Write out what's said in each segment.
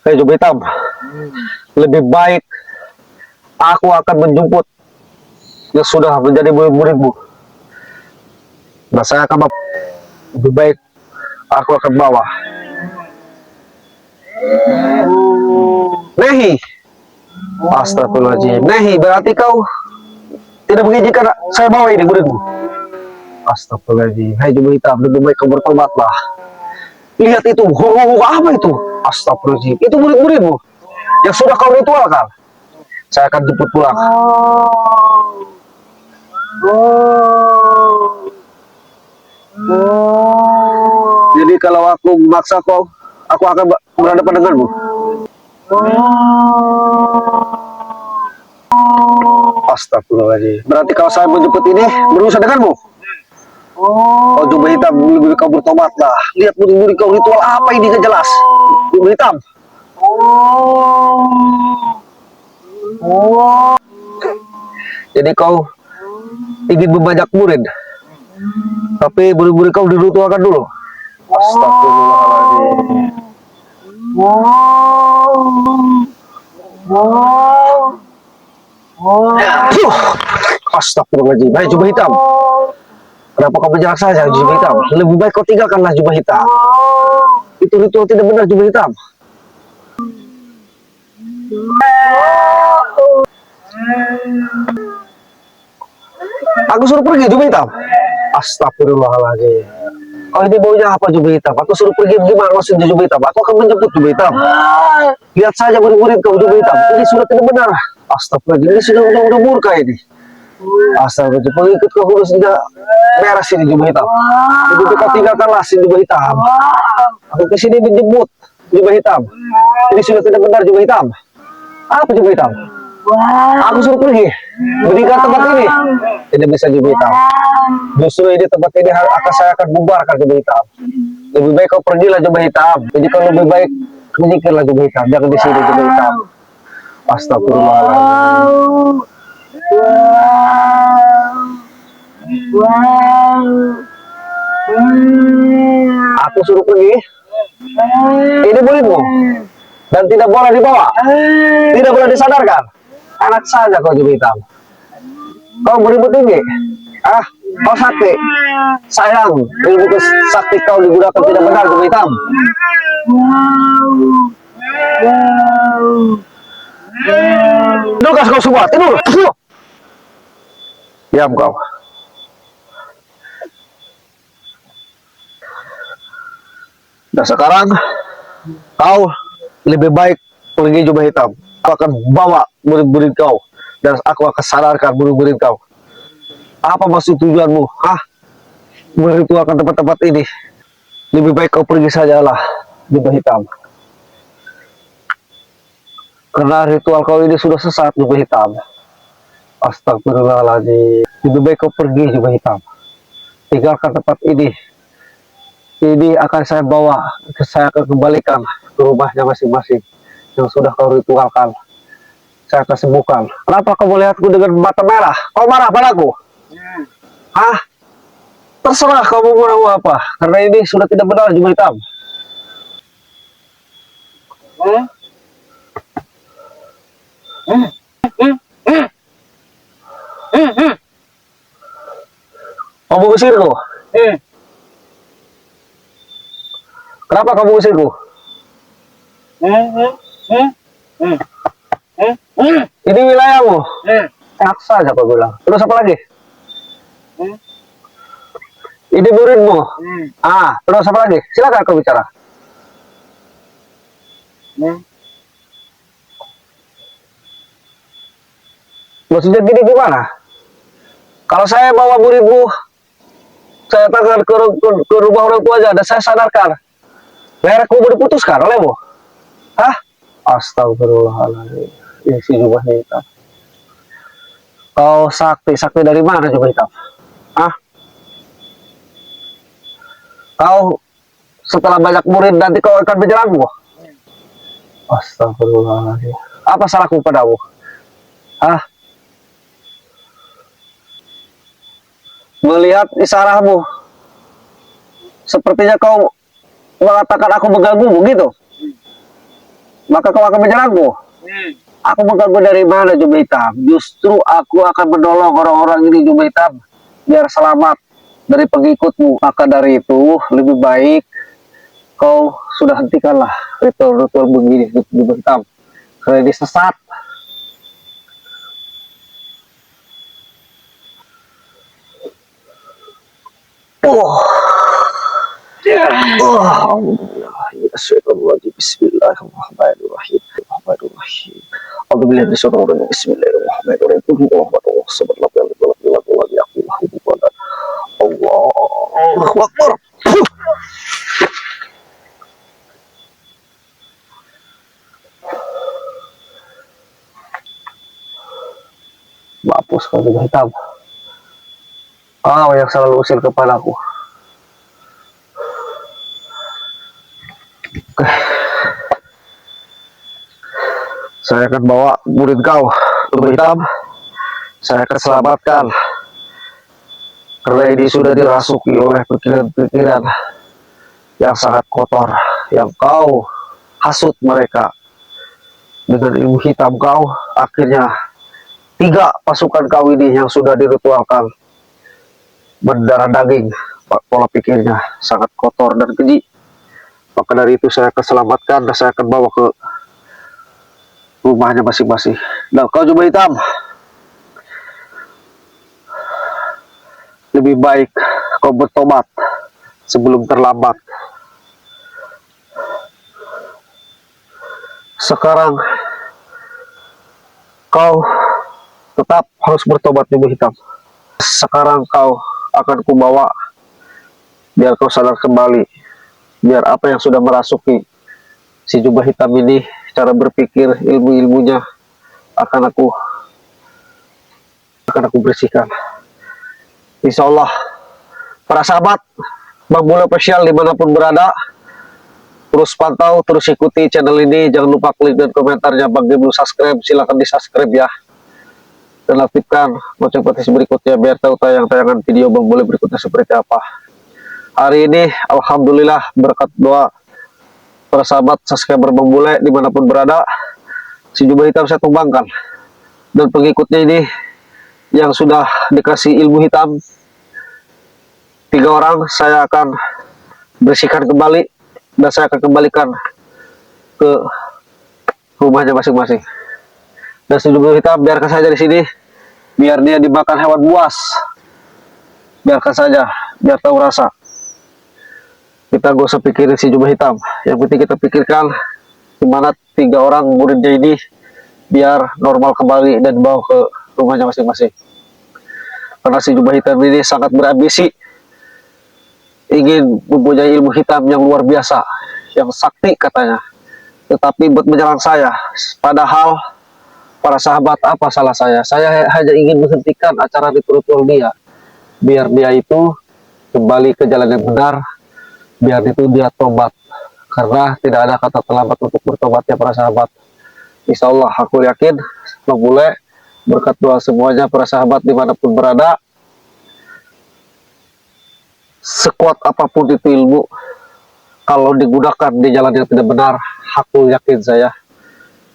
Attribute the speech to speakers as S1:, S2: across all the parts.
S1: Hei jubah hitam, lebih baik aku akan menjemput yang sudah menjadi murid-muridmu. Dan saya akan lebih baik aku akan bawa. Nehi, astagfirullahaladzim. Nehi, berarti kau tidak mengizinkan saya bawa ini muridmu. Astagfirullahaladzim. Hai jubah hitam, lebih baik kau bertobatlah. Lihat itu, apa itu? Astagfirullahaladzim. Itu murid-muridmu yang sudah kau ritualkan. Saya akan jemput pulang. Jadi kalau aku memaksa kau, aku akan berhadapan denganmu. Astagfirullahaladzim. Berarti kalau saya menjemput ini berurusan denganmu. Oh jubah hitam, lebih kau bertobatlah. Lihat murid-murid kau ritual apa ini gak jelas. Jubah hitam. Jadi kau ingin membajak murid, tapi murid-murid kau diritualkan dulu. Astagfirullahaladzim. Astagfirullahaladzim. Hai jubah hitam, kenapa kau berjarak saja jubah hitam? Lebih baik kau tinggalkanlah jubah hitam. Itu ritual tidak benar jubah hitam. Aku suruh pergi jubah hitam. Astagfirullahaladzim. Oh ini baunya apa jubah hitam? Aku suruh pergi gimana maksudnya jubah hitam? Aku akan menjemput jubah hitam. Lihat saja murid-murid kau jubah hitam. Ini sudah tidak benar. Astagfirullahaladzim. Ini sudah murka ini. Astagfirullahaladzim. Pengikut kau harus tidak beres ini jubah hitam. Jadi kau tinggalkanlah si jubah hitam. Aku kesini menjemput jubah hitam. Ini sudah tidak benar jubah hitam. Apa jubah hitam? Aku suruh pergi, berikan tempat ini. Tidak bisa jubah hitam. Justru ini tempat ini saya akan bubarkan jubah hitam. Lebih baik kau pergilah jubah hitam. Jadi kau lebih baik menyingkirlah jubah hitam. Jangan di sini jubah hitam. Astagfirullahaladzim. Aku suruh pergi. Ini muridmu dan tidak boleh dibawa, tidak boleh disadarkan. Anak saja kau jubah hitam. Kau berilmu tinggi, kau sakti. Sayang, ilmu sakti kau digunakan tidak benar jubah hitam. Tidur kau semua, tidur. Diam kau. Dan sekarang kau lebih baik pergi jubah hitam. Aku akan bawa murid-murid kau dan aku akan sadarkan murid-murid kau. Apa maksud tujuanmu? Meritualkan tempat-tempat ini. Lebih baik kau pergi sajalah jubah hitam. Karena ritual kau ini sudah sesat jubah hitam. Astagfirullahaladzim. Lebih baik kau pergi jubah hitam. Tinggalkan tempat ini. Ini akan saya bawa, saya akan kembalikan ke rumahnya masing-masing yang sudah kau ritualkan. Saya akan sembuhkan. Kenapa kau melihatku dengan mata merah? Kau marah padaku? Terserah kau mau apa, karena ini sudah tidak benar jubah hitam. Kamu usirku? Kenapa kamu usirku? Ini wilayahmu. Enak saja kau bilang. Terus apa lagi? Ini muridmu. Terus apa lagi? Silakan kau bicara. Maksudnya gini gimana? Kalau saya bawa muridmu, saya tangan ke rumah orang tua aja, dan saya sadarkan. Leherku mau diputuskan olehmu? Astagfirullahaladzim. Ini si jubah hitam. Kau sakti dari mana jubah hitam? Kau setelah banyak murid nanti kau akan menjelasmu? Astagfirullahaladzim. Apa salahku padamu? Melihat isyaratmu, sepertinya kau mengatakan aku mengganggumu gitu. maka kau akan menyerangku. Aku mengganggu dari mana jubah hitam? Justru aku akan menolong orang-orang ini jubah hitam biar selamat dari pengikutmu. Maka dari itu lebih baik kau sudah hentikanlah ritual-ritual begini jubah hitam, karena ini sesat. Bismillahirrahmanirrahim. Allahu Akbar. Mampus kau jubah hitam. Yang selalu usil kepadaku. Oke. Saya akan bawa murid kau, jubah hitam. Saya akan selamatkan. Karena ini sudah dirasuki oleh pikiran-pikiran yang sangat kotor, yang kau hasut mereka dengan ilmu hitam kau. Akhirnya 3 pasukan kau ini yang sudah diritualkan berdarah daging, pola pikirnya sangat kotor dan keji. Maka dari itu saya akan selamatkan dan saya akan bawa ke rumahnya masing-masing. Dan kau jubah hitam, lebih baik kau bertobat sebelum terlambat. Sekarang kau tetap harus bertobat jubah hitam. Sekarang kau akan kubawa biar kau sadar kembali, biar apa yang sudah merasuki si jubah hitam ini, cara berpikir, ilmu-ilmunya akan aku bersihkan. Insya Allah. Para sahabat Bang Bule Official dimanapun berada, terus pantau, terus ikuti channel ini. Jangan lupa klik dan komentarnya. Bagi belum subscribe, silahkan di subscribe ya, dan aktifkan lonceng notifikasi berikutnya biar tahu tayangan video Bang Bule berikutnya seperti apa. Hari ini alhamdulillah berkat doa para sahabat subscriber Bang Bule dimanapun berada, si jubah hitam saya tumbangkan, dan pengikutnya ini yang sudah dikasih ilmu hitam 3 orang saya akan bersihkan kembali dan saya akan kembalikan ke rumahnya masing-masing. Dan si jubah hitam biarkan saja di sini, biar dia dimakan hewan buas, biarkan saja, biar tahu rasa. Kita gak usah pikirin si jubah hitam, yang penting kita pikirkan gimana 3 orang muridnya ini biar normal kembali dan dibawa ke rumahnya masing-masing. Karena si jubah hitam ini sangat berambisi, ingin mempunyai ilmu hitam yang luar biasa, yang sakti katanya, tetapi buat menyerang saya. Padahal para sahabat, apa salah saya? Saya hanya ingin menghentikan acara ritual dia, biar dia itu kembali ke jalan yang benar, biar itu dia tobat. Karena tidak ada kata terlambat untuk bertobatnya para sahabat. Insya Allah aku yakin Bang Bule berkat doa semuanya para sahabat dimanapun berada, sekuat apapun itu ilmu, kalau digunakan di jalan yang tidak benar, aku yakin saya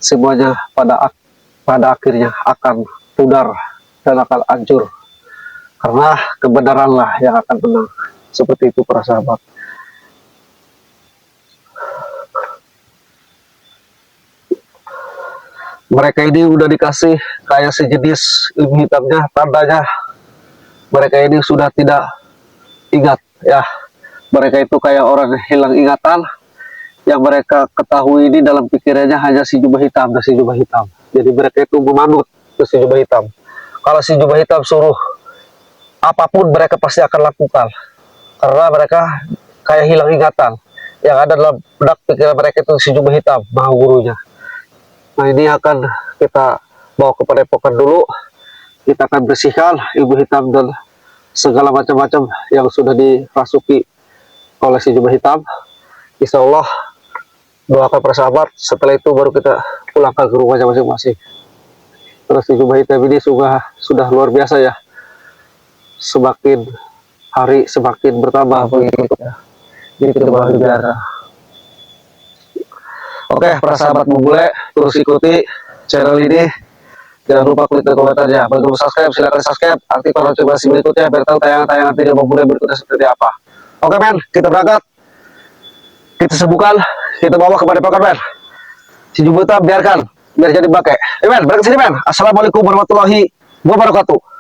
S1: semuanya pada akhirnya akan pudar dan akan hancur, karena kebenaranlah yang akan menang. Seperti itu para sahabat. Mereka ini udah dikasih kayak sejenis ilmu hitamnya, tandanya mereka ini sudah tidak ingat ya. Mereka itu kayak orang hilang ingatan. Yang mereka ketahui ini dalam pikirannya hanya si jubah hitam dan si jubah hitam. Jadi mereka itu memanut ke si jubah hitam. Kalau si jubah hitam suruh apapun, mereka pasti akan lakukan, karena mereka kayak hilang ingatan. Yang ada dalam benak pikiran mereka itu si jubah hitam, maha gurunya. Nah, ini akan kita bawa ke padepokan dulu. Kita akan bersihkan ilmu hitam dan segala macam-macam yang sudah dirasuki oleh si jubah hitam. Insya Allah doakan para sahabat. Setelah itu baru kita pulangkan ke rumahnya masing-masing. Terus si jubah hitam ini sudah luar biasa ya. Semakin hari semakin bertambah begitu ya. Jadi kita baru biasa. Oke, para sahabat bule, terus ikuti channel ini. Jangan lupa klik like komentarnya. Bagi belum subscribe, silahkan subscribe. Aktifkan notifikasi berikutnya biar tahu tayangan-tayangan video bule berikutnya seperti apa. Oke men, kita berangkat. Kita sembuhkan, kita bawa kepada pakan men. Si Jubuita biarkan, biar jadi bangke. Men, berangkat sini men. Assalamualaikum warahmatullahi wabarakatuh.